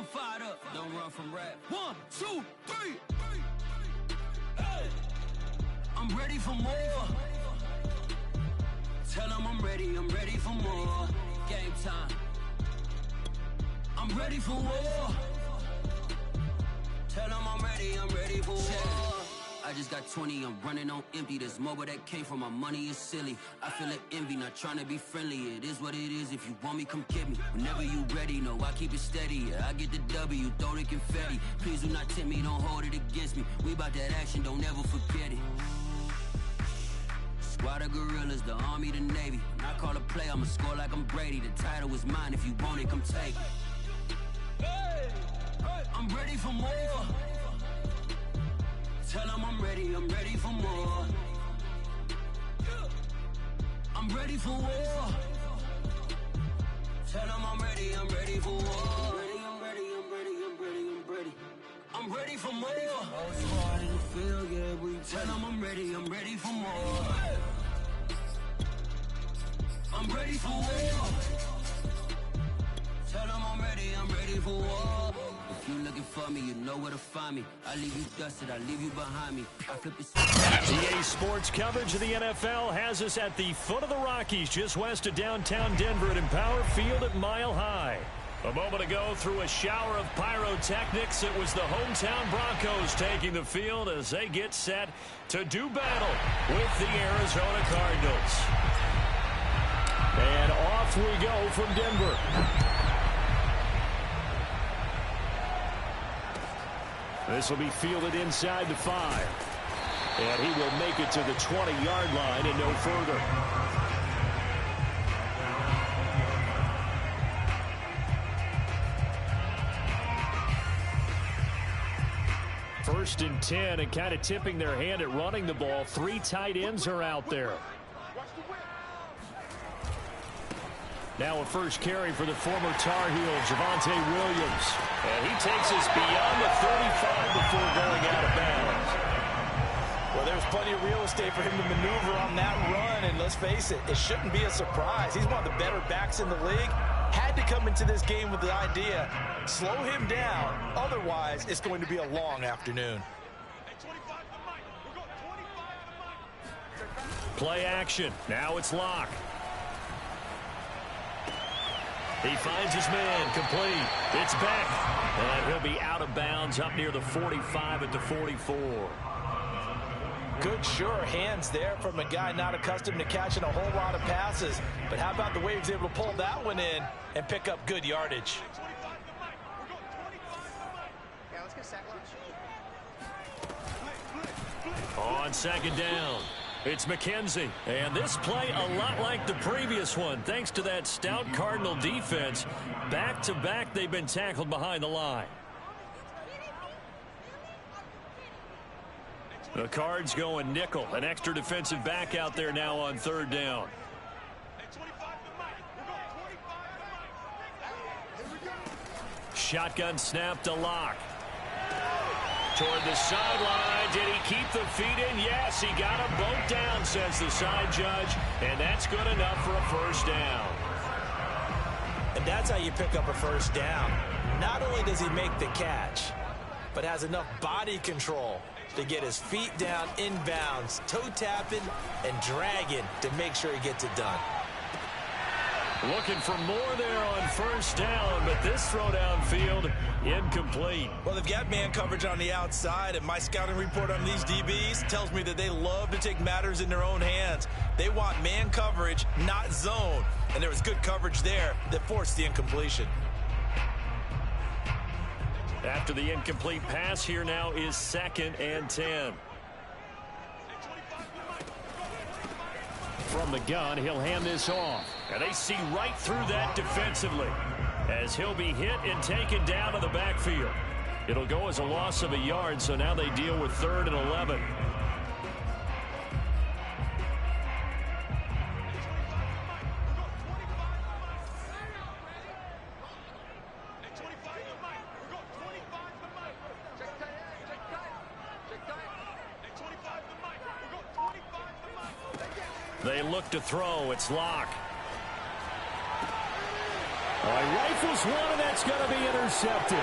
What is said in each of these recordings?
fired up. Don't run from rap. 1, 2, 3. Hey. I'm ready for more. Tell them I'm ready for more. Game time. I'm ready for war. Tell them I'm ready for war. I just got 20, I'm running on empty. This mobile that came from my money is silly. I feel it envy, not trying to be friendly. It is what it is, if you want me, come get me. Whenever you ready, no, I keep it steady. Yeah, I get the W, throw the confetti. Please do not tempt me, don't hold it against me. We about that action, don't ever forget it. Squad of gorillas, the army, the navy. When I call a play, I'ma score like I'm Brady. The title is mine, if you want it, come take it. Hey, I'm ready for more. Tell them I'm ready for more. I'm ready for war. Tell them I'm ready for war. I'm ready for more. In the field, yeah, we tell them I'm ready for more. I'm ready for war. Tell them I'm ready for war. If you looking for me, you know where to find me. I leave you dusted, I leave you behind me. I flip it. EA Sports coverage of the NFL has us at the foot of the Rockies, just west of downtown Denver at Empower Field at Mile High. A moment ago, through a shower of pyrotechnics, it was the hometown Broncos taking the field as they get set to do battle with the Arizona Cardinals. And off we go from Denver. This will be fielded inside the 5. And he will make it to the 20-yard line and no further. First and 10, and kind of tipping their hand at running the ball. 3 tight ends are out there. Now a first carry for the former Tar Heel, Javonte Williams. And he takes us beyond the 35 before going out of bounds. Well, there's plenty of real estate for him to maneuver on that run. And let's face it, it shouldn't be a surprise. He's one of the better backs in the league. Had to come into this game with the idea, slow him down. Otherwise, it's going to be a long afternoon. Play action. Now it's Locke. He finds his man, complete. It's back. And he'll be out of bounds up near the 45 at the 44. Good, sure hands there from a guy not accustomed to catching a whole lot of passes. But how about the way he was able to pull that one in and pick up good yardage? On second down, it's McKenzie. And this play a lot like the previous one. Thanks to that stout Cardinal defense, back-to-back they've been tackled behind the line. The Cards going nickel. An extra defensive back out there now on third down. Shotgun snap to Locke. Toward the sideline. Did he keep the feet in? Yes, he got a boat down, says the side judge. And that's good enough for a first down. And that's how you pick up a first down. Not only does he make the catch, but has enough body control to get his feet down inbounds, toe tapping and dragging to make sure he gets it done. Looking for more there on first down, but this throw downfield incomplete. Well, they've got man coverage on the outside, and my scouting report on these DBs tells me that they love to take matters in their own hands. They want man coverage, not zone, and there was good coverage there that forced the incompletion. After the incomplete pass, here now is 2nd and 10. From the gun, he'll hand this off. And they see right through that defensively as he'll be hit and taken down to the backfield. It'll go as a loss of a yard, so now they deal with 3rd and 11. They look to throw. It's Locke. Rifles one, and that's going to be intercepted.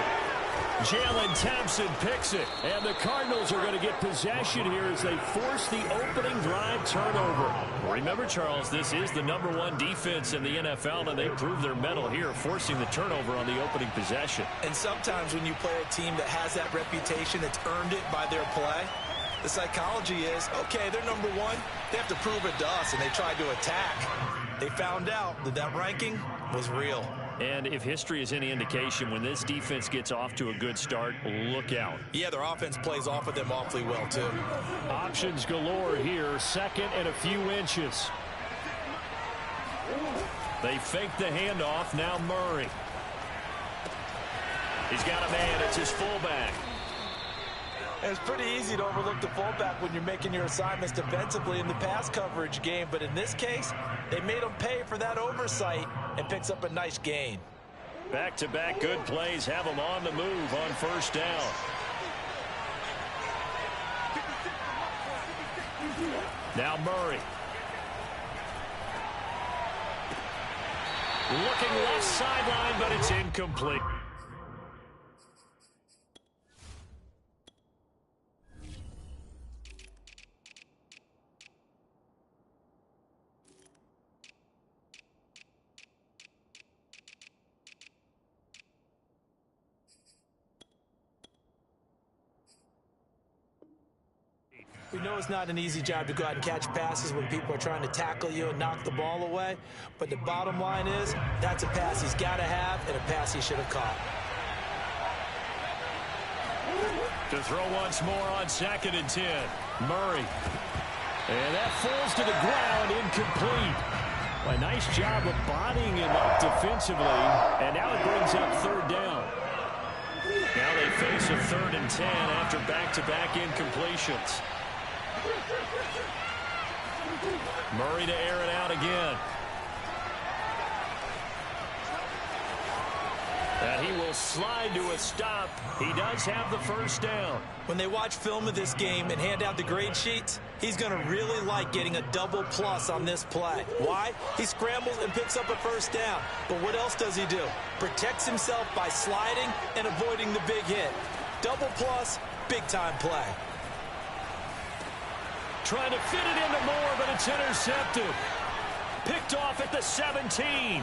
Jalen Thompson picks it, and the Cardinals are going to get possession here as they force the opening drive turnover. Remember, Charles, this is the #1 defense in the NFL, and they prove their mettle here, forcing the turnover on the opening possession. And sometimes when you play a team that has that reputation, that's earned it by their play, the psychology is, okay, they're #1. They have to prove it to us, and they tried to attack. They found out that that ranking was real. And if history is any indication, when this defense gets off to a good start, look out. Yeah, their offense plays off of them awfully well, too. Options galore here, 2nd and a few inches. They fake the handoff, now Murray. He's got a man, it's his fullback. It's pretty easy to overlook the fullback when you're making your assignments defensively in the pass coverage game, but in this case, they made him pay for that oversight and picks up a nice gain. Back-to-back good plays have him on the move on 1st down. Now Murray. Looking left sideline, but it's incomplete. We know it's not an easy job to go out and catch passes when people are trying to tackle you and knock the ball away, but the bottom line is that's a pass he's got to have and a pass he should have caught. To throw once more on 2nd and 10. Murray. And that falls to the ground, incomplete. A nice job of bodying him up defensively, and now it brings up 3rd down. Now they face a 3rd and 10 after back-to-back incompletions. Murray to air it out again. And he will slide to a stop. He does have the 1st down. When they watch film of this game and hand out the grade sheets, he's going to really like getting a double plus on this play. Why? He scrambles and picks up a 1st down. But what else does he do? Protects himself by sliding and avoiding the big hit. Double plus, big-time play. Trying to fit it into Moore, but it's intercepted. Picked off at the 17.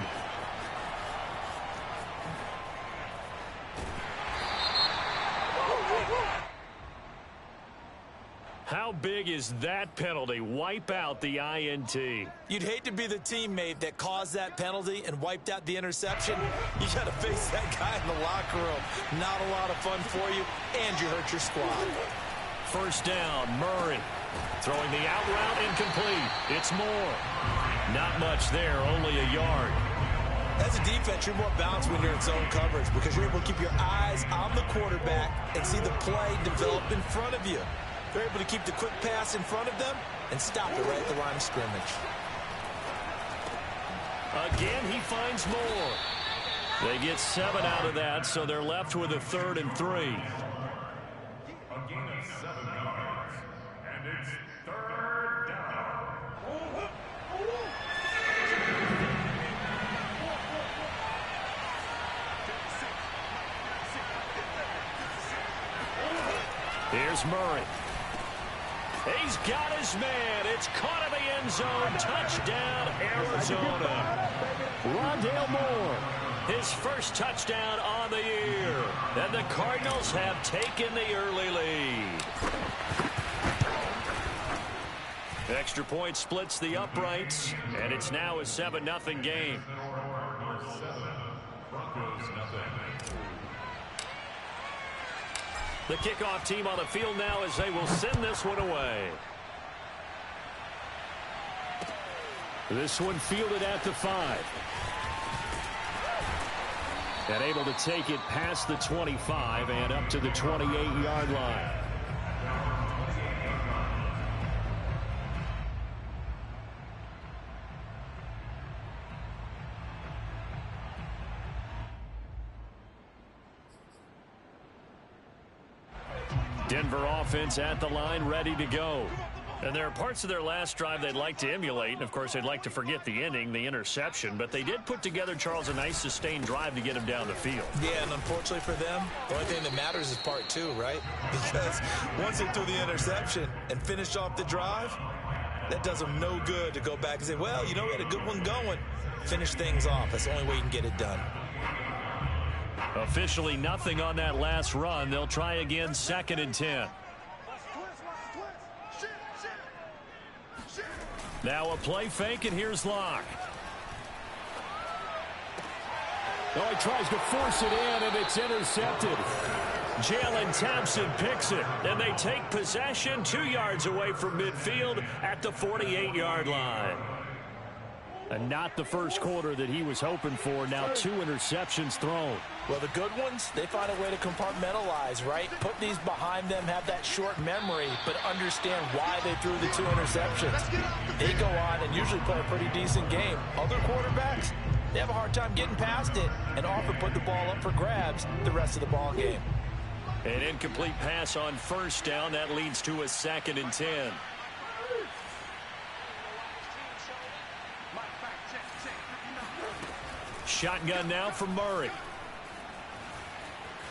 How big is that penalty? Wipe out the INT. You'd hate to be the teammate that caused that penalty and wiped out the interception. You got to face that guy in the locker room. Not a lot of fun for you, and you hurt your squad. 1st down, Murray. Throwing the out route, incomplete. It's Moore. Not much there, only a yard. As a defense, you're more balanced when you're in zone coverage because you're able to keep your eyes on the quarterback and see the play develop in front of you. They're able to keep the quick pass in front of them and stop it right at the line of scrimmage. Again, he finds Moore. They get 7 out of that, so they're left with a 3rd and 3. A gain of 7 yards, and it's 3rd down. Here's Murray. He's got his man. It's caught in the end zone. Touchdown, Arizona. Rondale Moore, his 1st touchdown on the year. And the Cardinals have taken the early lead. Extra point splits the uprights, and it's now a 7-0 game. The kickoff team on the field now as they will send this one away. This one fielded at the 5. And able to take it past the 25 and up to the 28-yard line. Denver offense at the line, ready to go. And there are parts of their last drive they'd like to emulate. And, of course, they'd like to forget the ending, the interception. But they did put together, Charles, a nice sustained drive to get him down the field. Yeah, and unfortunately for them, the only thing that matters is part two, right? Because once they threw the interception and finished off the drive, that does them no good to go back and say, well, you know, we had a good one going. Finish things off. That's the only way you can get it done. Officially nothing on that last run. They'll try again, 2nd and 10. Now a play fake, and here's Locke. Oh, he tries to force it in, and it's intercepted. Jalen Thompson picks it, and they take possession 2 yards away from midfield at the 48-yard line. And not the first quarter that he was hoping for. Now 2 interceptions thrown. Well, the good ones, they find a way to compartmentalize, right? Put these behind them, have that short memory, but understand why they threw the 2 interceptions. They go on and usually play a pretty decent game. Other quarterbacks, they have a hard time getting past it and often put the ball up for grabs the rest of the ball game. An incomplete pass on 1st down. That leads to a 2nd and 10. Shotgun now for Murray.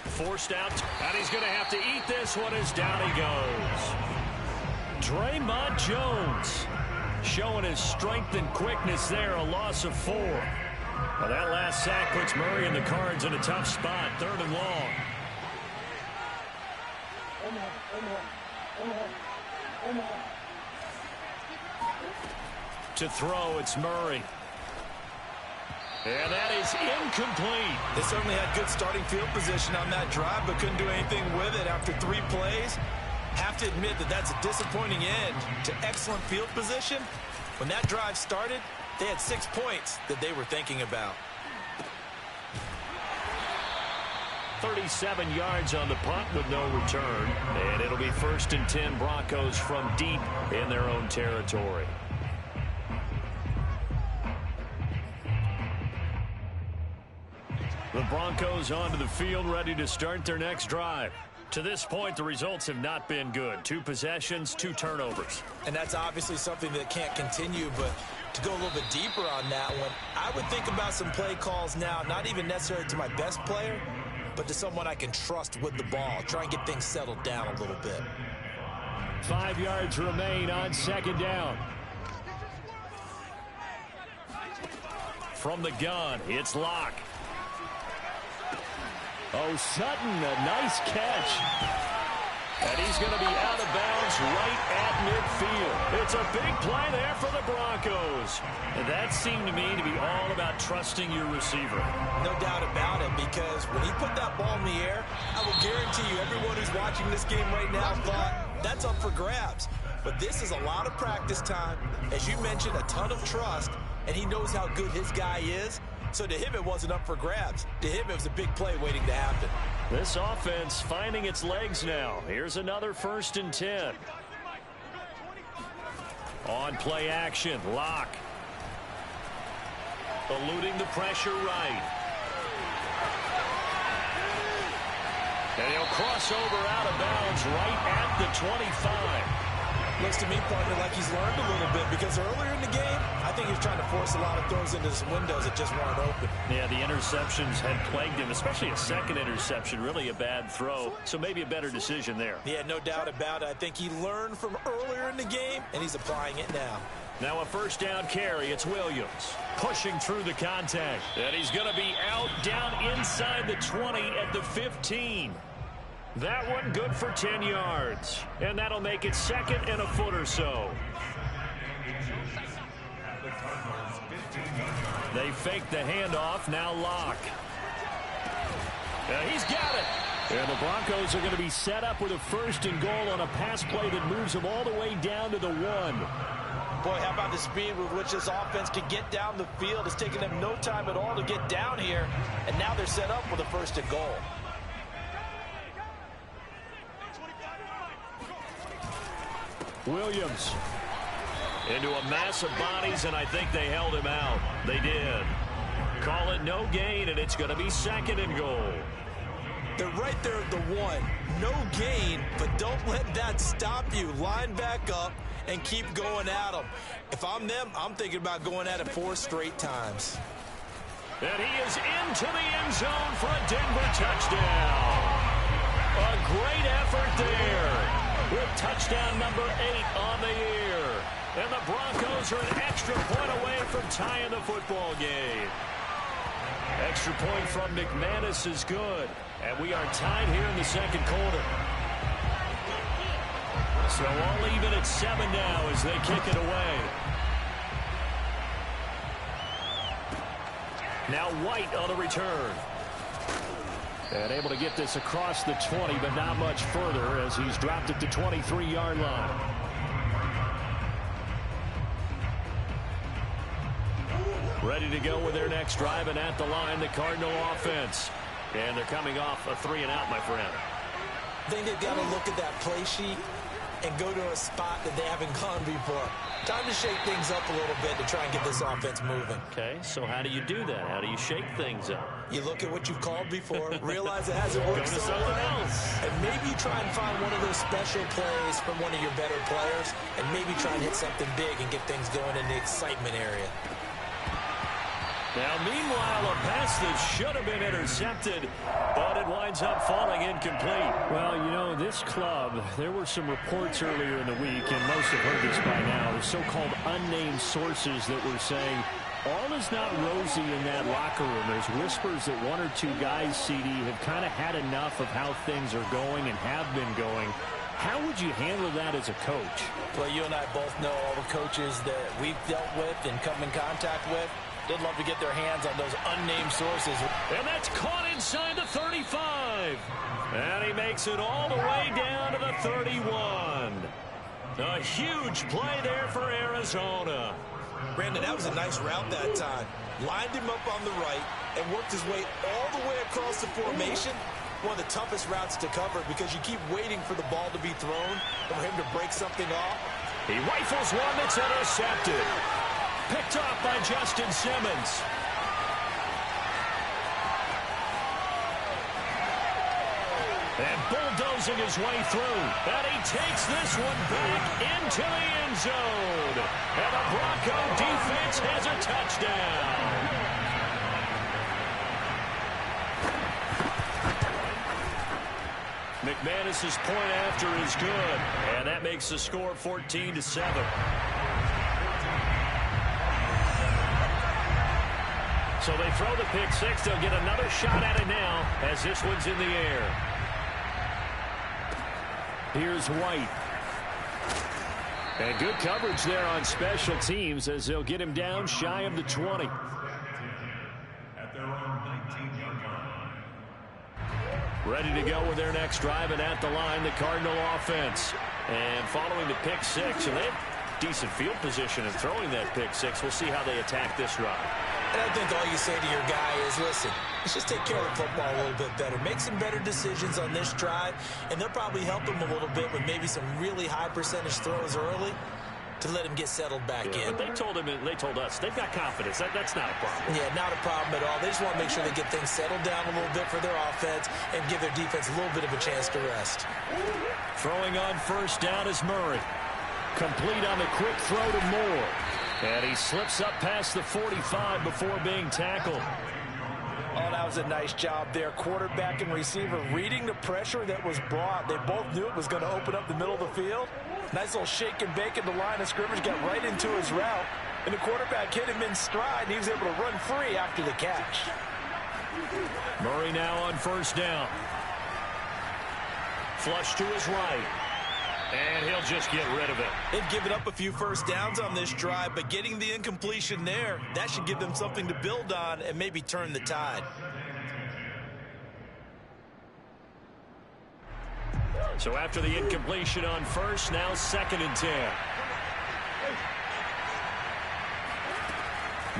Forced out, and he's going to have to eat this one as down he goes. Draymond Jones showing his strength and quickness there, a loss of 4. Well, that last sack puts Murray and the Cards in a tough spot, 3rd and long. To throw, it's Murray. And that is incomplete. They certainly had good starting field position on that drive, but couldn't do anything with it after 3 plays. Have to admit that that's a disappointing end to excellent field position. When that drive started, they had 6 points that they were thinking about. 37 yards on the punt with no return. And it'll be 1st and 10 Broncos from deep in their own territory. The Broncos onto the field, ready to start their next drive. To this point, the results have not been good. 2 possessions, 2 turnovers. And that's obviously something that can't continue, but to go a little bit deeper on that one, I would think about some play calls now, not even necessarily to my best player, but to someone I can trust with the ball. Try and get things settled down a little bit. 5 yards remain on 2nd down. From the gun, it's Locke. Oh, Sutton, a nice catch. And he's going to be out of bounds right at midfield. It's a big play there for the Broncos. And that seemed to me to be all about trusting your receiver. No doubt about it, because when he put that ball in the air, I will guarantee you everyone who's watching this game right now thought that's up for grabs. But this is a lot of practice time. As you mentioned, a ton of trust, and he knows how good his guy is. So to him, it wasn't up for grabs. To him, it was a big play waiting to happen. This offense finding its legs now. Here's another 1st and 10. On play action, Locke. Eluding the pressure right. And he'll cross over out of bounds right at the 25. Looks to me, partner, like he's learned a little bit, because earlier in the game, I think he was trying to force a lot of throws into some windows that just weren't open. Yeah, the interceptions had plagued him, especially a 2nd interception, really a bad throw. So maybe a better decision there. Yeah, no doubt about it. I think he learned from earlier in the game, and he's applying it now. Now a 1st down carry. It's Williams pushing through the contact. And he's going to be out down inside the 20 at the 15. That one good for 10 yards. And that'll make it 2nd and a foot or so. They fake the handoff. Now Locke. He's got it. And the Broncos are going to be set up with a 1st and goal on a pass play that moves them all the way down to the 1. Boy, how about the speed with which this offense can get down the field? It's taken them no time at all to get down here. And now they're set up with a 1st and goal. Williams. Into a mass of bodies, and I think they held him out. They did. Call it no gain, and it's going to be 2nd and goal. They're right there at the 1. No gain, but don't let that stop you. Line back up and keep going at them. If I'm them, I'm thinking about going at it 4 straight times. And he is into the end zone for a Denver touchdown. A great effort there with touchdown number 8 on the year. And the Broncos are an extra point away from tying the football game. Extra point from McManus is good. And we are tied here in the second quarter. So all even at 7 now as they kick it away. Now White on the return. And able to get this across the 20, but not much further as he's dropped it to 23-yard line. Ready to go with their next drive, and at the line, the Cardinal offense. And they're coming off a 3-and-out, my friend. I think they've got to look at that play sheet and go to a spot that they haven't gone before. Time to shake things up a little bit to try and get this offense moving. Okay, so how do you do that? How do you shake things up? You look at what you've called before, realize it hasn't worked so well, and maybe try and find one of those special plays from one of your better players, and maybe try and hit something big and get things going in the excitement area. Now, meanwhile, a pass that should have been intercepted, but it winds up falling incomplete. Well, you know, this club, there were some reports earlier in the week, and most have heard this by now, the so-called unnamed sources that were saying all is not rosy in that locker room. There's whispers that 1 or 2 guys, CD, have kind of had enough of how things are going and have been going. How would you handle that as a coach? Well, you and I both know all the coaches that we've dealt with and come in contact with. They'd love to get their hands on those unnamed sources. And that's caught inside the 35. And he makes it all the way down to the 31. A huge play there for Arizona. Brandon, that was a nice route that time. Lined him up on the right and worked his way all the way across the formation. One of the toughest routes to cover because you keep waiting for the ball to be thrown and for him to break something off. He rifles one that's intercepted. Picked off by Justin Simmons. And bulldozing his way through. And he takes this one back into the end zone. And the Bronco defense has a touchdown. McManus's point after is good. And that makes the score 14-7. So they throw the pick six. They'll get another shot at it now as this one's in the air. Here's White. And good coverage there on special teams as they'll get him down shy of the 20. At their own 19-yard line. Ready to go with their next drive, and at the line, the Cardinal offense. And following the pick six, and they have decent field position in throwing that pick six. We'll see how they attack this drive. And I think all you say to your guy is, listen, let's just take care of the football a little bit better. Make some better decisions on this drive, and they'll probably help him a little bit with maybe some really high percentage throws early to let him get settled back in. But they told him, and they told us, they've got confidence. That's not a problem. Yeah, not a problem at all. They just want to make sure they get things settled down a little bit for their offense and give their defense a little bit of a chance to rest. Throwing on first down is Murray. Complete on the quick throw to Moore. And he slips up past the 45 before being tackled. Oh, that was a nice job there. Quarterback and receiver reading the pressure that was brought. They both knew it was going to open up the middle of the field. Nice little shake and bake at the line of scrimmage. Got right into his route. And the quarterback hit him in stride. And he was able to run free after the catch. Murray now on first down. Flush to his right. And he'll just get rid of it. They've given up a few first downs on this drive, but getting the incompletion there, that should give them something to build on and maybe turn the tide. So after the incompletion on first, now 2nd and 10.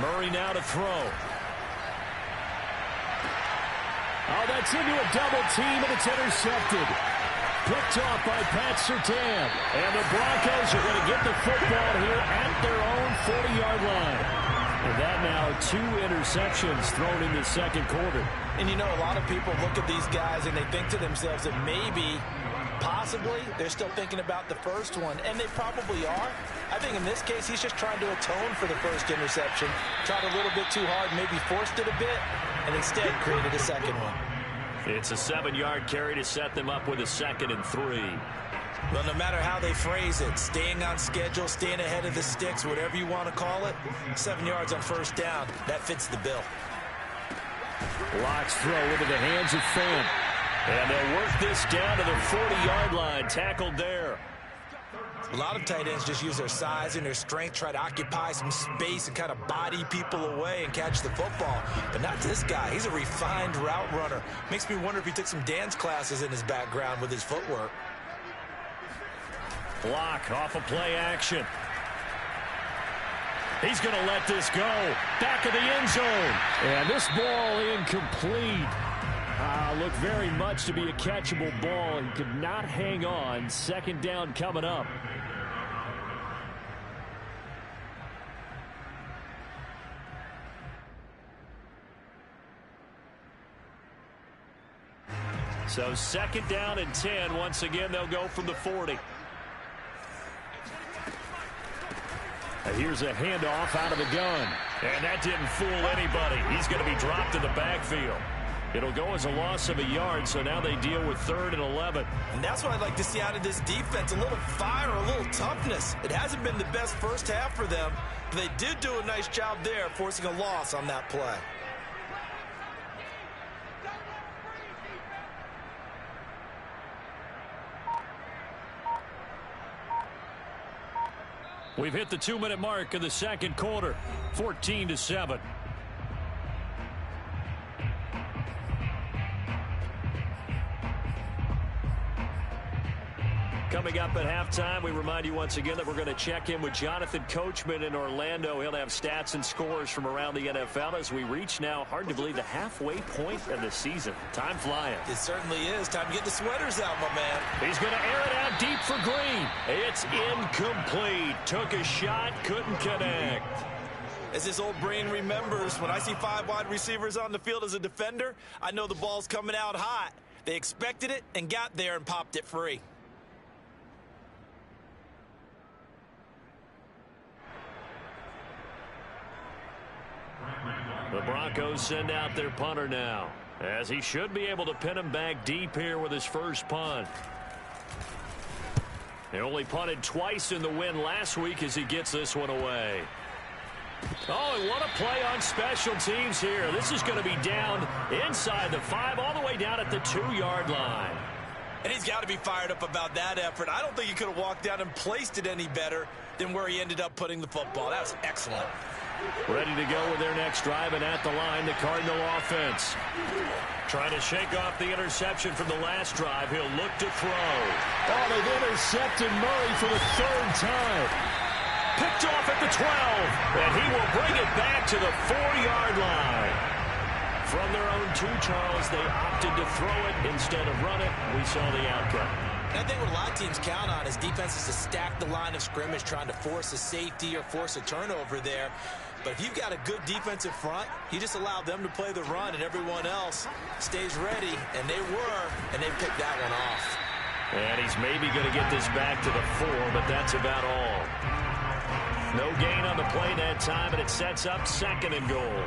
Murray now to throw. Oh, that's into a double team, and it's intercepted. Picked off by Pat Surtain. And the Broncos are going to get the football here at their own 40-yard line. And that now 2 interceptions thrown in the second quarter. And you know, a lot of people look at these guys and they think to themselves that maybe, possibly, they're still thinking about the first one, and they probably are. I think in this case, he's just trying to atone for the first interception, tried a little bit too hard, maybe forced it a bit, and instead created a second one. It's a 7-yard carry to set them up with a 2nd and 3. Well, no matter how they phrase it, staying on schedule, staying ahead of the sticks, whatever you want to call it, 7 yards on first down, that fits the bill. Locke's throw into the hands of Fan. And they'll work this down to the 40-yard line, tackled there. A lot of tight ends just use their size and their strength, try to occupy some space and kind of body people away and catch the football. But not this guy. He's a refined route runner. Makes me wonder if he took some dance classes in his background with his footwork. Locke off of play action. He's going to let this go. Back of the end zone. And this ball incomplete. Looked very much to be a catchable ball. He could not hang on. 2nd down coming up. So 2nd down and 10. Once again, they'll go from the 40. Here's a handoff out of the gun. And that didn't fool anybody. He's going to be dropped in the backfield. It'll go as a loss of a yard, so now they deal with 3rd and 11. And that's what I'd like to see out of this defense, a little fire, a little toughness. It hasn't been the best first half for them, but they did do a nice job there, forcing a loss on that play. We've hit the 2-minute mark of the second quarter, 14-7. Coming up at halftime, we remind you once again that we're going to check in with Jonathan Coachman in Orlando. He'll have stats and scores from around the NFL as we reach now, hard to believe, the halfway point of the season. Time flying. It certainly is. Time to get the sweaters out, my man. He's going to air it out deep for Green. It's incomplete. Took a shot, couldn't connect. As this old brain remembers, when I see 5 wide receivers on the field as a defender, I know the ball's coming out hot. They expected it and got there and popped it free. The Broncos send out their punter now, as he should be able to pin him back deep here with his first punt. He only punted twice in the win last week as he gets this one away. Oh, and what a play on special teams here. This is going to be down inside the 5, all the way down at the 2-yard line. And he's got to be fired up about that effort. I don't think he could have walked down and placed it any better than where he ended up putting the football. That was excellent. Ready to go with their next drive, and at the line, the Cardinal offense. Trying to shake off the interception from the last drive. He'll look to throw. Oh, they've intercepted Murray for the 3rd time. Picked off at the 12, and he will bring it back to the 4-yard line. From their own 2, Charles, they opted to throw it instead of run it. We saw the outcome. And I think what a lot of teams count on is defenses to stack the line of scrimmage, trying to force a safety or force a turnover there. But if you've got a good defensive front, you just allow them to play the run, and everyone else stays ready, and they were, and they picked that one off. And he's maybe going to get this back to the 4, but that's about all. No gain on the play that time, and it sets up 2nd and goal.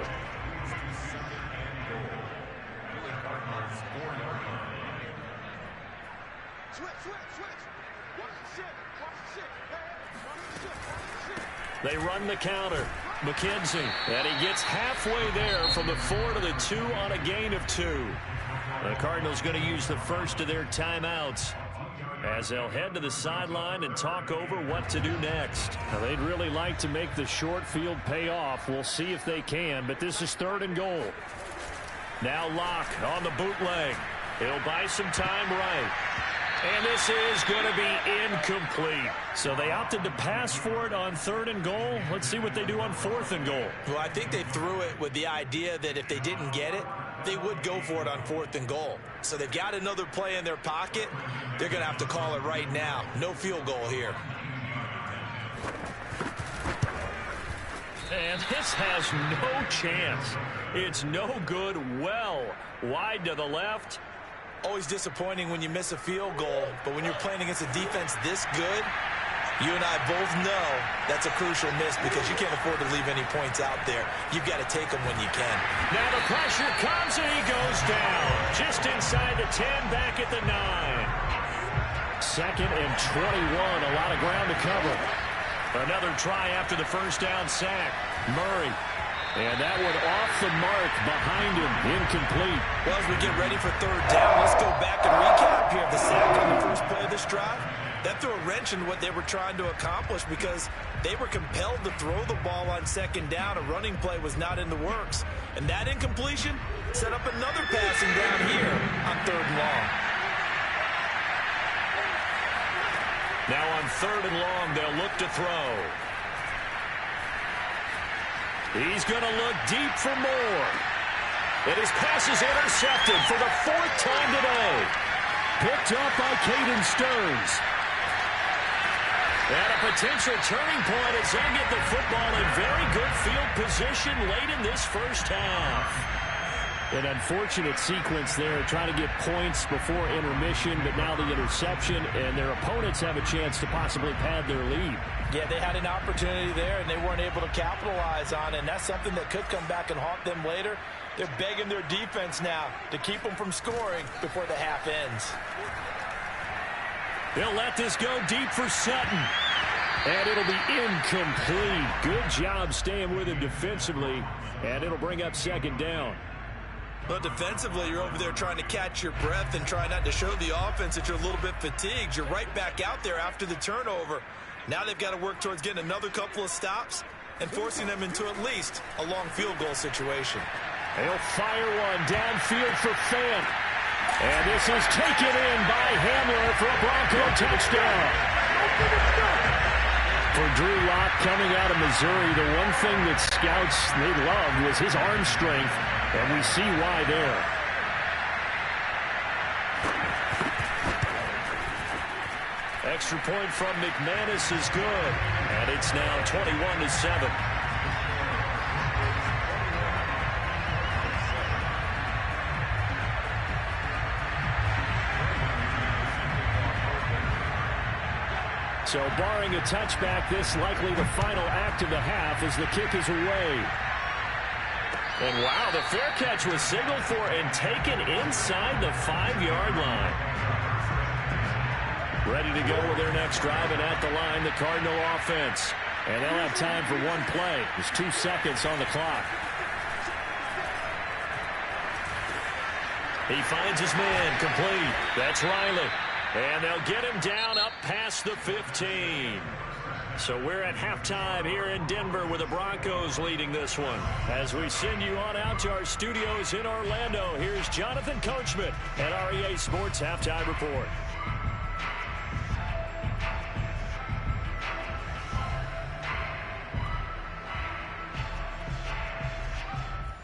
They run the counter. McKenzie, and he gets halfway there from the 4 to the 2 on a gain of 2. The Cardinals going to use the first of their timeouts as they'll head to the sideline and talk over what to do next. Now, they'd really like to make the short field pay off. We'll see if they can, but this is 3rd and goal. Now Locke on the bootleg. He'll buy some time right. And this is going to be incomplete. So they opted to pass for it on 3rd and goal. Let's see what they do on 4th and goal. Well, I think they threw it with the idea that if they didn't get it, they would go for it on 4th and goal. So they've got another play in their pocket. They're going to have to call it right now. No field goal here. And this has no chance. It's no good. Well wide to the left. Always disappointing when you miss a field goal, but when you're playing against a defense this good, you and I both know that's a crucial miss because you can't afford to leave any points out there. You've got to take them when you can. Now the pressure comes and he goes down. Just inside the 10, back at the 9. 2nd and 21, a lot of ground to cover. Another try after the first down sack. Murray. And that one off the mark behind him. Incomplete. Well, as we get ready for 3rd down, let's go back and recap here. The sack on the first play of this drive, that threw a wrench in what they were trying to accomplish because they were compelled to throw the ball on 2nd down. A running play was not in the works. And that incompletion set up another passing down here on 3rd and long. Now on 3rd and long, they'll look to throw. He's going to look deep for more. And his pass is intercepted for the 4th time today. Picked up by Caden Stearns. And a potential turning point as they get the football in very good field position late in this first half. An unfortunate sequence there, trying to get points before intermission, but now the interception, and their opponents have a chance to possibly pad their lead. Yeah, they had an opportunity there, and they weren't able to capitalize on it, and that's something that could come back and haunt them later. They're begging their defense now to keep them from scoring before the half ends. They'll let this go deep for Sutton. And it'll be incomplete. Good job staying with him defensively, and it'll bring up 2nd down. But defensively, you're over there trying to catch your breath and try not to show the offense that you're a little bit fatigued. You're right back out there after the turnover. Now they've got to work towards getting another couple of stops and forcing them into at least a long field goal situation. They'll fire one downfield for Fant. And this is taken in by Hamler for a Bronco touchdown. For Drew Lock coming out of Missouri, the one thing that scouts they loved was his arm strength, and we see why there. Extra point from McManus is good, and it's now 21-7. So barring a touchback, this likely the final act of the half as the kick is away. And wow, the fair catch was signaled for and taken inside the 5-yard line. Ready to go with their next drive, and at the line, the Cardinal offense. And they'll have time for one play. There's 2 seconds on the clock. He finds his man, complete. That's Riley. And they'll get him down up past the 15. So we're at halftime here in Denver with the Broncos leading this one. As we send you on out to our studios in Orlando, here's Jonathan Coachman at REA Sports Halftime Report.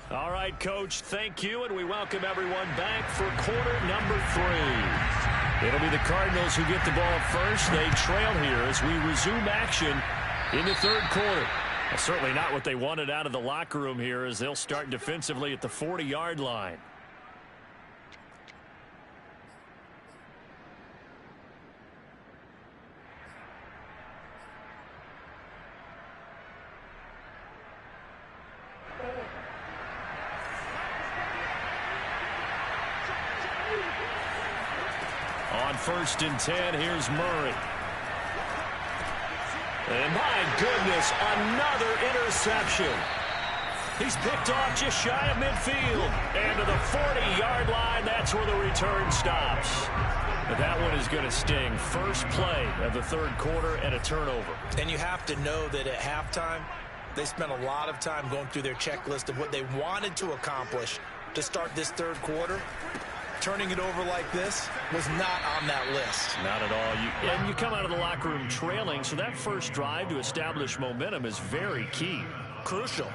All right, Coach, thank you, and we welcome everyone back for quarter number 3. It'll be the Cardinals who get the ball first. They trail here as we resume action in the 3rd quarter. Well, certainly not what they wanted out of the locker room here as they'll start defensively at the 40-yard line. On 1st and 10, here's Murray. And my goodness, another interception. He's picked off just shy of midfield. And to the 40-yard line, that's where the return stops. But that one is going to sting. First play of the 3rd quarter and a turnover. And you have to know that at halftime, they spent a lot of time going through their checklist of what they wanted to accomplish to start this 3rd quarter. Turning it over like this was not on that list. Not at all. And you come out of the locker room trailing, so that first drive to establish momentum is very key. Crucial.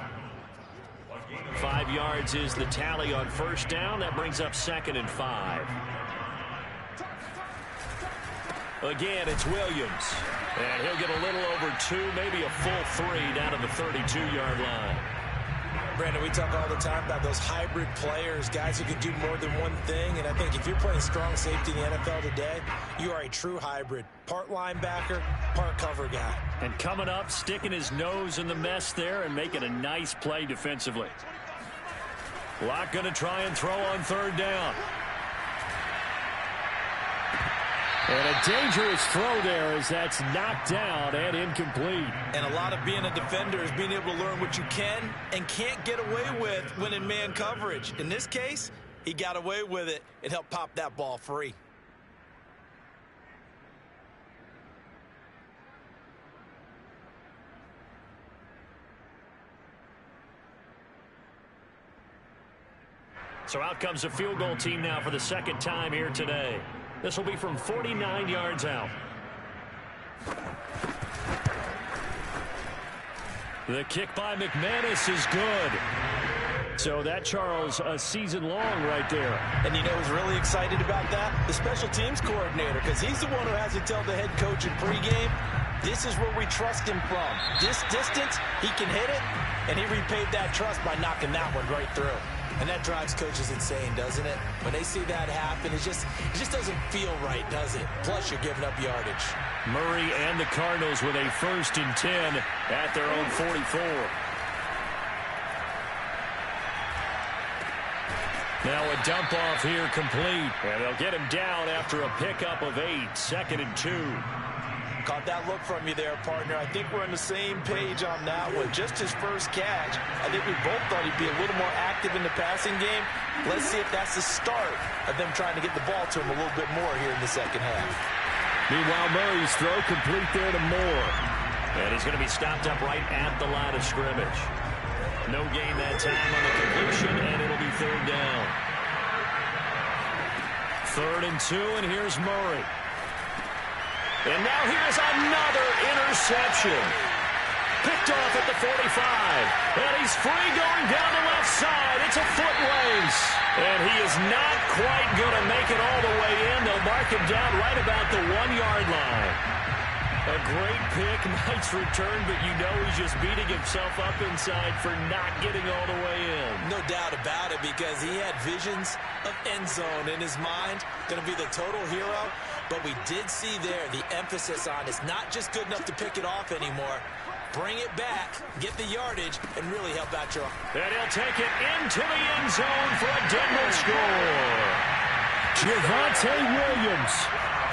5 yards is the tally on 1st down. That brings up 2nd and 5. Again, it's Williams. And he'll get a little over 2, maybe a full 3 down to the 32-yard line. Brandon, we talk all the time about those hybrid players, guys who can do more than one thing. And I think if you're playing strong safety in the NFL today, you are a true hybrid. Part linebacker, part cover guy. And coming up, sticking his nose in the mess there and making a nice play defensively. Locke going to try and throw on 3rd down. And a dangerous throw there as that's knocked down and incomplete. And a lot of being a defender is being able to learn what you can and can't get away with when in man coverage. In this case, he got away with it and helped pop that ball free. So out comes the field goal team now for the 2nd time here today. This will be from 49 yards out. The kick by McManus is good. So that, Charles, a season long right there. And you know who's really excited about that? The special teams coordinator, because he's the one who has to tell the head coach in pregame, this is where we trust him from. This distance, he can hit it, and he repaid that trust by knocking that one right through. And that drives coaches insane, doesn't it? When they see that happen, it just doesn't feel right, does it? Plus, you're giving up yardage. Murray and the Cardinals with a 1st and 10 at their own 44. Now a dump off here complete. And they'll get him down after a pickup of 8, 2nd and 2. Caught that look from you there, partner. I think we're on the same page on that one. Just his first catch. I think we both thought he'd be a little more active in the passing game. Let's see if that's the start of them trying to get the ball to him a little bit more here in the 2nd half. Meanwhile, Murray's throw complete there to Moore. And he's going to be stopped up right at the line of scrimmage. No gain that time on the completion, and it'll be 3rd down. 3rd and 2, and here's Murray. And now here's another interception. Picked off at the 45. And he's free going down the left side. It's a foot race. And he is not quite going to make it all the way in. They'll mark him down right about the 1-yard line. A great pick, nice return, but you know he's just beating himself up inside for not getting all the way in. No doubt about it, because he had visions of end zone in his mind. Going to be the total hero. But we did see there the emphasis on it's not just good enough to pick it off anymore. Bring it back, get the yardage, and really help out your... And he'll take it into the end zone for a Denver score. Javonte Williams,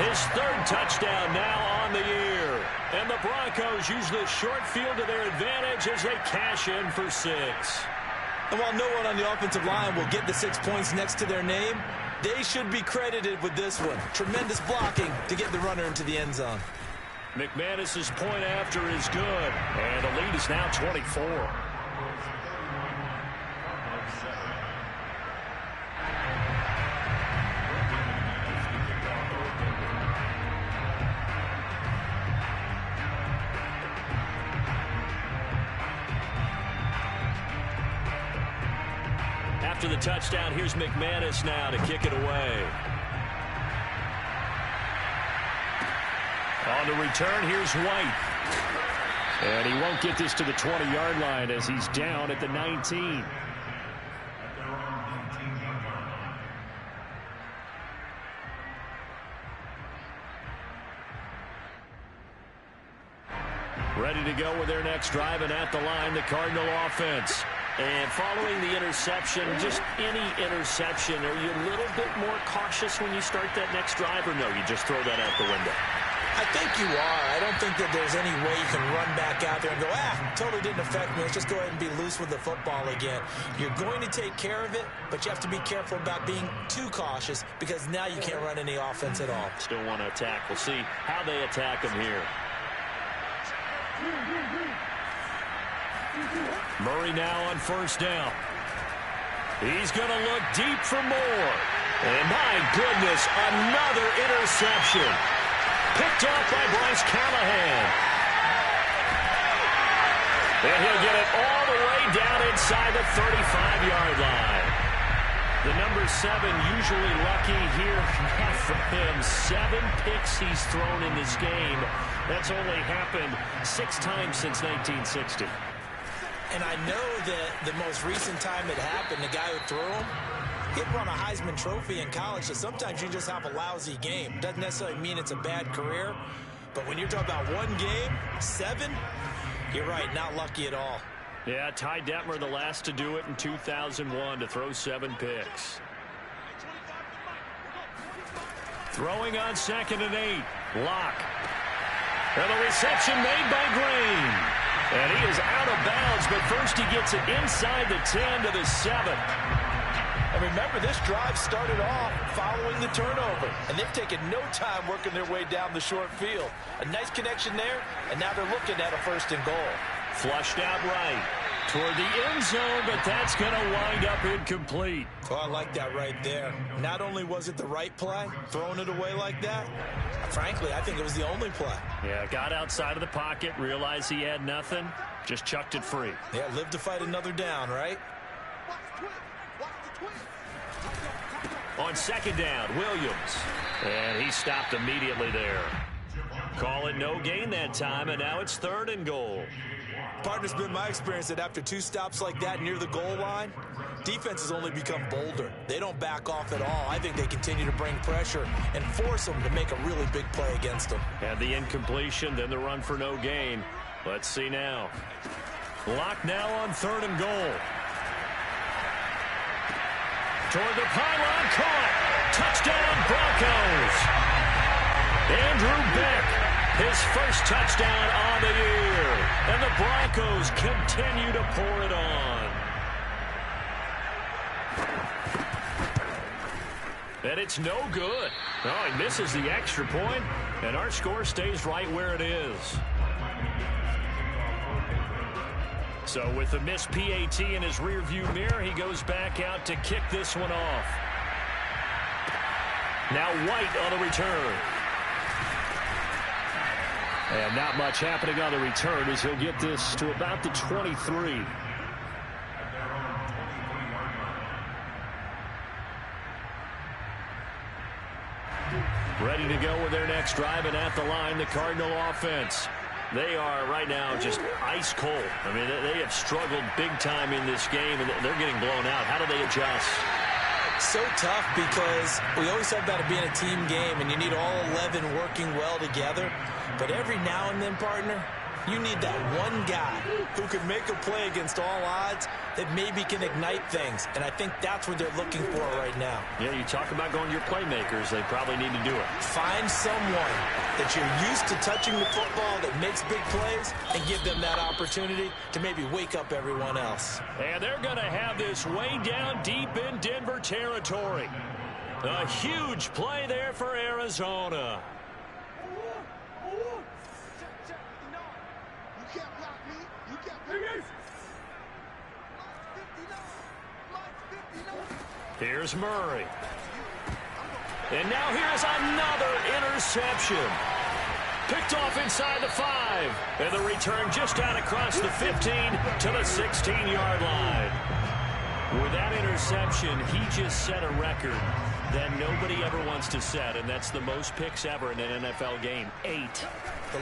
his 3rd touchdown now on the year. And the Broncos use the short field to their advantage as they cash in for 6. And while no one on the offensive line will get the 6 points next to their name, they should be credited with this one. Tremendous blocking to get the runner into the end zone. McManus's point after is good. And the lead is now 24. After the touchdown, here's McManus now to kick it away. On the return, here's White. And he won't get this to the 20-yard line as he's down at the 19. Ready to go with their next drive, and at the line, the Cardinal offense. And following the interception, just any interception, are you a little bit more cautious when you start that next drive, or no, you just throw that out the window? I think you are. I don't think that there's any way you can run back out there and go, totally didn't affect me. Let's just go ahead and be loose with the football again. You're going to take care of it, but you have to be careful about being too cautious because now you can't run any offense at all. Still want to attack. We'll see how they attack him here. Murray now on 1st down. He's going to look deep for more. And my goodness, another interception. Picked off by Bryce Callahan. And he'll get it all the way down inside the 35-yard line. The number 7 usually lucky here. Not for him. 7 picks he's thrown in this game. That's only happened 6 times since 1960. And I know that the most recent time it happened, the guy who threw him, he won a Heisman Trophy in college, so sometimes you just have a lousy game. Doesn't necessarily mean it's a bad career, but when you're talking about one game, 7, you're right, not lucky at all. Yeah, Ty Detmer, the last to do it in 2001, to throw 7 picks. Throwing on 2nd and 8. Locke. And the reception made by Green. And he is out of bounds, but first he gets it inside the 10 to the 7. And remember, this drive started off following the turnover, and they've taken no time working their way down the short field. A nice connection there, and now they're looking at a 1st and goal. Flushed out right toward the end zone, but that's going to wind up incomplete. Oh, I like that right there. Not only was it the right play, throwing it away like that, frankly, I think it was the only play. Yeah, got outside of the pocket, realized he had nothing, just chucked it free. Yeah, live to fight another down, right? On 2nd down, Williams. And he stopped immediately there. Call it no gain that time, and now it's 3rd and goal. Partner's been my experience that after 2 stops like that near the goal line, defenses only become bolder. They don't back off at all. I think they continue to bring pressure and force them to make a really big play against them. Had the incompletion, then the run for no gain. Let's see now. Locke now on 3rd and goal. Toward the pylon, caught. Touchdown, Broncos. Andrew Beck, his first touchdown on the year. And the Broncos continue to pour it on. And it's no good. Oh, he misses the extra point, and our score stays right where it is. So with the missed PAT in his rearview mirror, he goes back out to kick this one off. Now White on the return. And not much happening on the return as he'll get this to about the 23. Ready to go with their next drive, and at the line, the Cardinal offense. They are right now just ice cold. I mean, they have struggled big time in this game, and they're getting blown out. How do they adjust? So tough because we always talk about it being a team game, and you need all 11 working well together. But every now and then, partner, you need that one guy who can make a play against all odds that maybe can ignite things. And I think that's what they're looking for right now. Yeah, you talk about going to your playmakers. They probably need to do it. Find someone that you're used to touching the football that makes big plays and give them that opportunity to maybe wake up everyone else. And they're going to have this way down deep in Denver territory. A huge play there for Arizona. Here's Murray. And now here's another interception. Picked off inside the 5. And the return just out across the 15 to the 16-yard line. With that interception, he just set a record that nobody ever wants to set, and that's the most picks ever in an NFL game. 8. The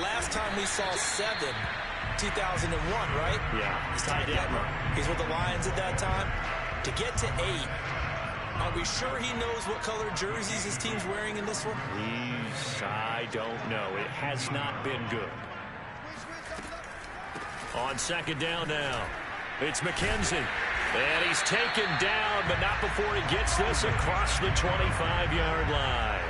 last time we saw 7, 2001, right? Yeah. It's Ty Detmer. He's with the Lions at that time. To get to 8, are we sure he knows what color jerseys his team's wearing in this one? I don't know. It has not been good. On 2nd down now, it's McKenzie. And he's taken down, but not before he gets this across the 25-yard line.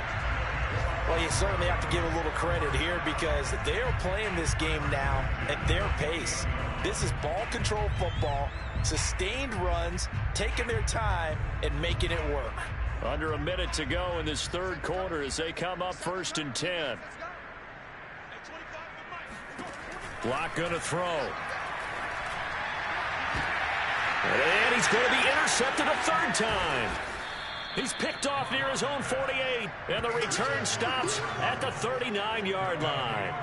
Well, you certainly have to give a little credit here because they're playing this game now at their pace. This is ball control football, sustained runs, taking their time, and making it work. Under a minute to go in this 3rd quarter as they come up 1st and 10. Locke going to throw. And he's going to be intercepted a 3rd time. He's picked off near his own 48, and the return stops at the 39-yard line.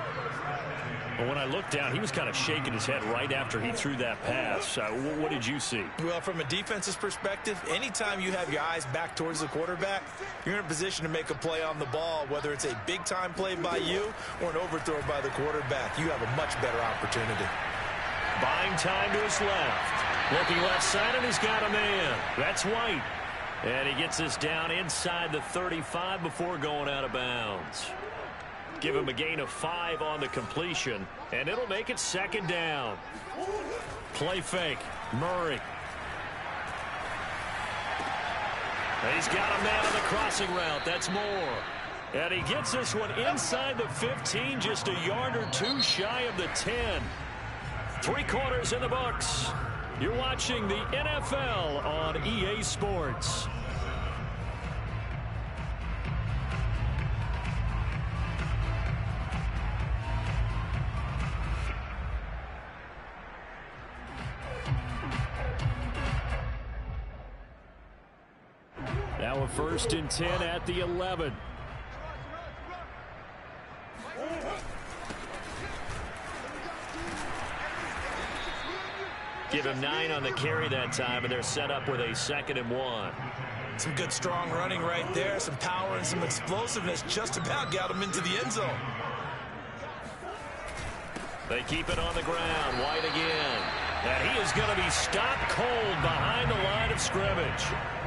Well, when I looked down, he was kind of shaking his head right after he threw that pass. What did you see? Well, from a defense's perspective, anytime you have your eyes back towards the quarterback, you're in a position to make a play on the ball, whether it's a big-time play by you or an overthrow by the quarterback. You have a much better opportunity. Buying time to his left. Looking left side, and he's got a man. That's White. And he gets this down inside the 35 before going out of bounds. Give him a gain of 5 on the completion, and it'll make it second down. Play fake. Murray. He's got a man on the crossing route. That's Moore. And he gets this one inside the 15, just a yard or two shy of the 10. 3 quarters in the books. You're watching the NFL on EA Sports. Now a 1st and 10 at the 11. Give him 9 on the carry that time, and they're set up with a 2nd and 1. Some good strong running right there, some power and some explosiveness, just about got him into the end zone. They keep it on the ground. White again. And he is going to be stopped cold behind the line of scrimmage.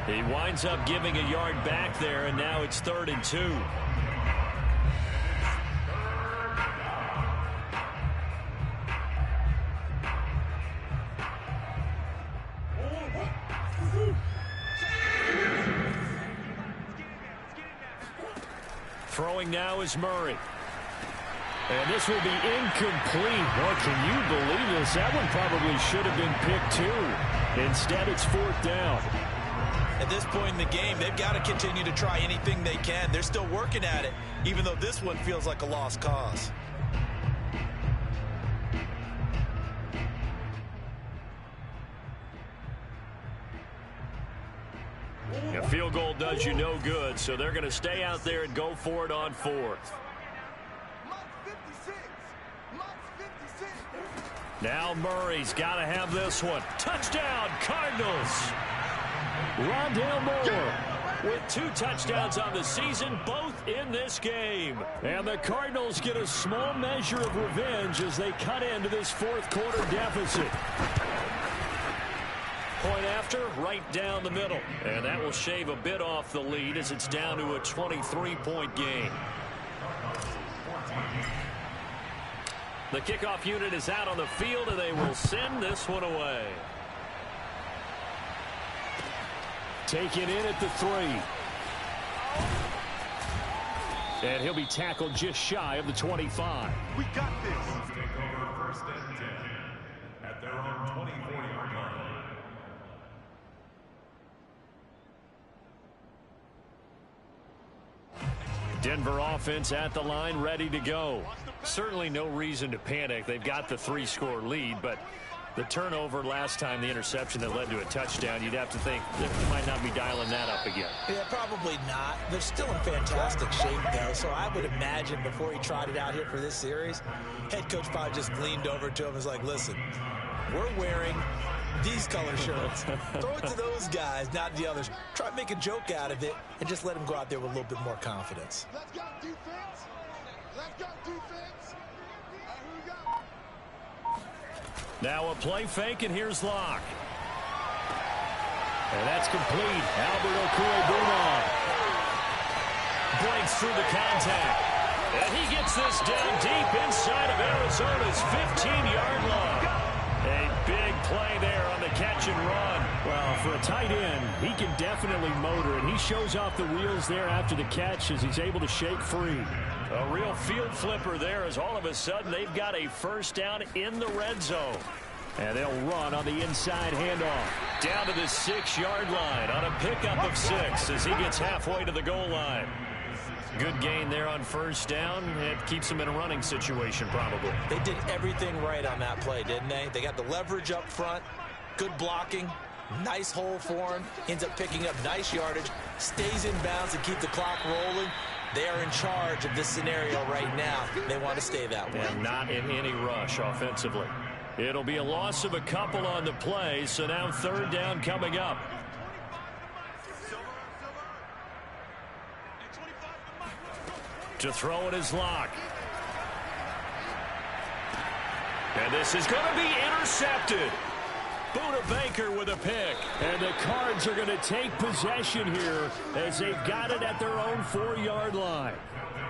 He winds up giving a yard back there, and now it's 3rd and 2. Throwing now is Murray. And this will be incomplete. Boy, can you believe this? That one probably should have been picked too. Instead, it's 4th down. At this point in the game, they've got to continue to try anything they can. They're still working at it, even though this one feels like a lost cause. A field goal does you no good, so they're going to stay out there and go for it on 4th. Now Murray's got to have this one. Touchdown, Cardinals. Rondale Moore with 2 touchdowns on the season, both in this game. And the Cardinals get a small measure of revenge as they cut into this 4th quarter deficit. Point after, right down the middle. And that will shave a bit off the lead as it's down to a 23-point game. The kickoff unit is out on the field, and they will send this one away. Taken in at the 3. And he'll be tackled just shy of the 25. We got this. Take over 1st and 10 at their own 24-yard line. Denver offense at the line, ready to go. Certainly no reason to panic. They've got the 3-score lead, but the turnover last time, the interception that led to a touchdown, you'd have to think they might not be dialing that up again. Yeah, probably not. They're still in fantastic shape, though, so I would imagine before he tried it out here for this series, head coach probably just leaned over to him and was like, listen, we're wearing these color shirts. Throw it to those guys, not the others. Try to make a joke out of it and just let them go out there with a little bit more confidence. Let's go defense. Let's go defense. Who we got? Now a play fake, and here's Locke. And that's complete. Albert Okuegbunam breaks through the contact. And he gets this down deep inside of Arizona's 15-yard line. A big play there on the catch and run. Well, for a tight end, he can definitely motor it. He shows off the wheels there after the catch as he's able to shake free. A real field flipper there as all of a sudden they've got a 1st down in the red zone. And they'll run on the inside handoff. Down to the 6-yard line on a pickup of 6 as he gets halfway to the goal line. Good gain there on 1st down. It keeps him in a running situation probably. They did everything right on that play, didn't they? They got the leverage up front, good blocking, nice hole for him, ends up picking up nice yardage, stays in bounds and keep the clock rolling. They are in charge of this scenario right now. They want to stay that way. And not in any rush offensively. It'll be a loss of a couple on the play, so now third down coming up. To throw it is Locke. And this is going to be intercepted. Buda Baker with a pick. And the Cards are going to take possession here as they've got it at their own 4-yard line.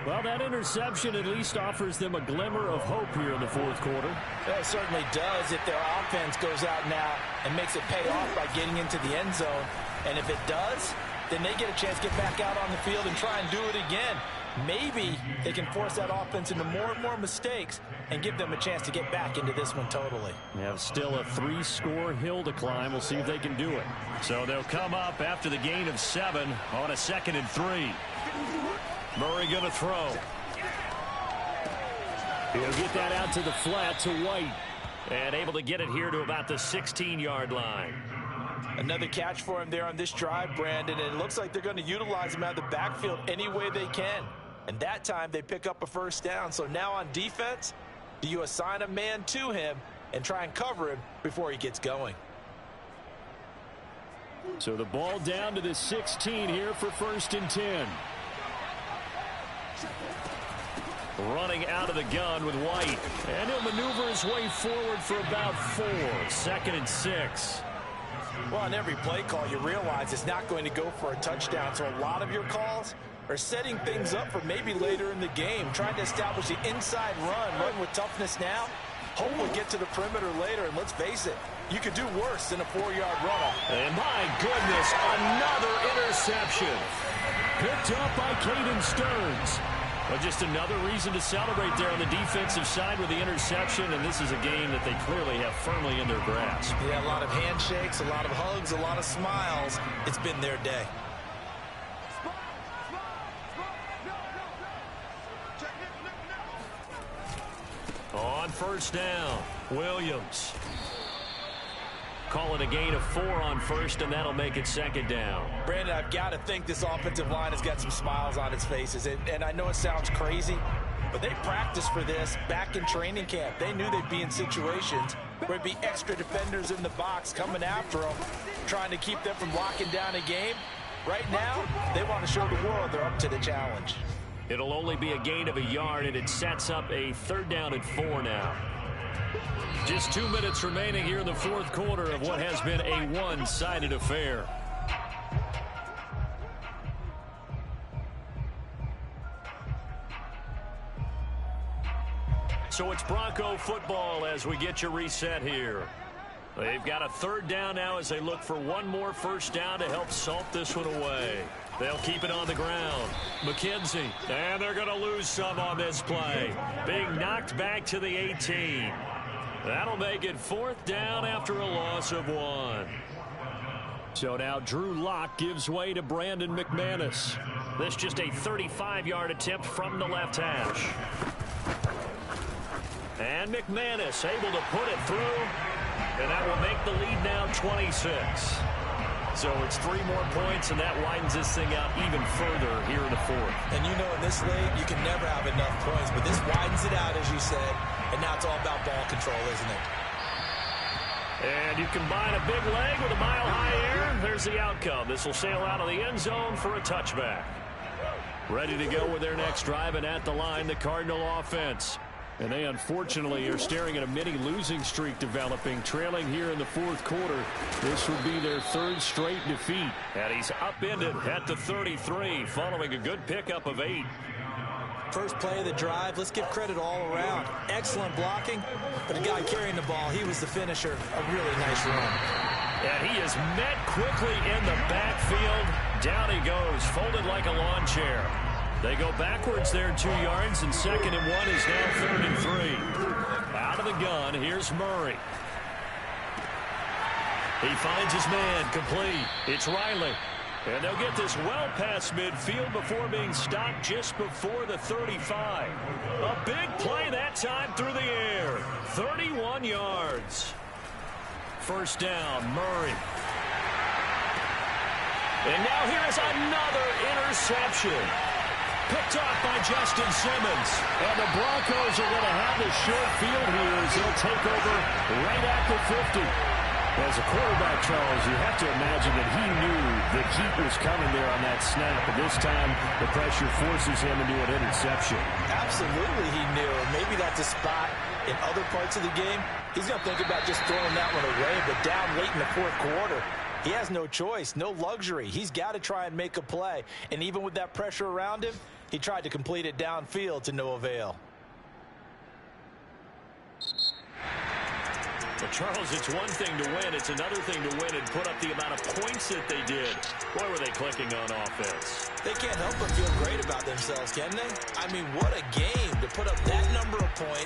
Well, that interception at least offers them a glimmer of hope here in the fourth quarter. It certainly does if their offense goes out now and makes it pay off by getting into the end zone. And if it does, then they get a chance to get back out on the field and try and do it again. Maybe they can force that offense into more and more mistakes and give them a chance to get back into this one totally. They have still a 3-score hill to climb. We'll see if they can do it. So they'll come up after the gain of 7 on a 2nd and 3. Murray going to throw. He'll get that out to the flat to White. And able to get it here to about the 16-yard line. Another catch for him there on this drive, Brandon, and it looks like they're going to utilize him out of the backfield any way they can. And that time they pick up a first down. So now on defense, do you assign a man to him and try and cover him before he gets going? So the ball down to the 16 here for 1st and 10. Running out of the gun with White. And he'll maneuver his way forward for about 4. 2nd and 6. Well, on every play call, you realize it's not going to go for a touchdown. So a lot of your calls are setting things up for maybe later in the game, trying to establish the inside run with toughness now. Hopefully get to the perimeter later, and let's face it, you could do worse than a 4-yard run. And my goodness, another interception. Picked up by Caden Stearns. Well, just another reason to celebrate there on the defensive side with the interception, and this is a game that they clearly have firmly in their grasp. Yeah, a lot of handshakes, a lot of hugs, a lot of smiles. It's been their day. On 1st down, Williams. Call it a gain of 4 on 1st, and that'll make it 2nd down. Brandon, I've got to think this offensive line has got some smiles on its faces. And I know it sounds crazy, but they practiced for this back in training camp. They knew they'd be in situations where there'd be extra defenders in the box coming after them, trying to keep them from locking down a game. Right now, they want to show the world they're up to the challenge. It'll only be a gain of 1 yard, and it sets up a 3rd down and 4 now. Just 2 minutes remaining here in the fourth quarter of what has been a one-sided affair. So it's Bronco football as we get you reset here. They've got a 3rd down now as they look for one more 1st down to help salt this one away. They'll keep it on the ground. McKenzie, and they're going to lose some on this play. Being knocked back to the 18. That'll make it 4th down after a loss of 1. So now Drew Lock gives way to Brandon McManus. This just a 35-yard attempt from the left hash. And McManus able to put it through. And that will make the lead now 26. So it's 3 more points, and that widens this thing out even further here in the 4th. And you know in this league, you can never have enough points, but this widens it out, as you said, and now it's all about ball control, isn't it? And you combine a big leg with a mile-high air, there's the outcome. This will sail out of the end zone for a touchback. Ready to go with their next drive, and at the line, the Cardinal offense. And they unfortunately are staring at a mini losing streak developing, trailing here in the fourth quarter. This would be their 3rd straight defeat. And he's upended at the 33 following a good pickup of 8. First play of the drive, let's give credit all around. Excellent blocking, but the guy carrying the ball, he was the finisher. A really nice run. And he is met quickly in the backfield. Down he goes, folded like a lawn chair. They go backwards there 2 yards, and 2nd and 1 is now 3rd and 3. Out of the gun, here's Murray. He finds his man, complete. It's Riley. And they'll get this well past midfield before being stopped just before the 35. A big play that time through the air. 31 yards. 1st down, Murray. And now here is another interception. Picked off by Justin Simmons. And the Broncos are going to have the short field here as they'll take over right at the 50. As a quarterback, Charles, you have to imagine that he knew the heat was coming there on that snap. But this time, the pressure forces him into an interception. Absolutely he knew. Maybe that's a spot in other parts of the game. He's going to think about just throwing that one away. But down late in the fourth quarter, he has no choice, no luxury. He's got to try and make a play. And even with that pressure around him, he tried to complete it downfield to no avail. Well, Charles, it's one thing to win. It's another thing to win and put up the amount of points that they did. Boy, were they clicking on offense. They can't help but feel great about themselves, can they? I mean, what a game to put up that number of points.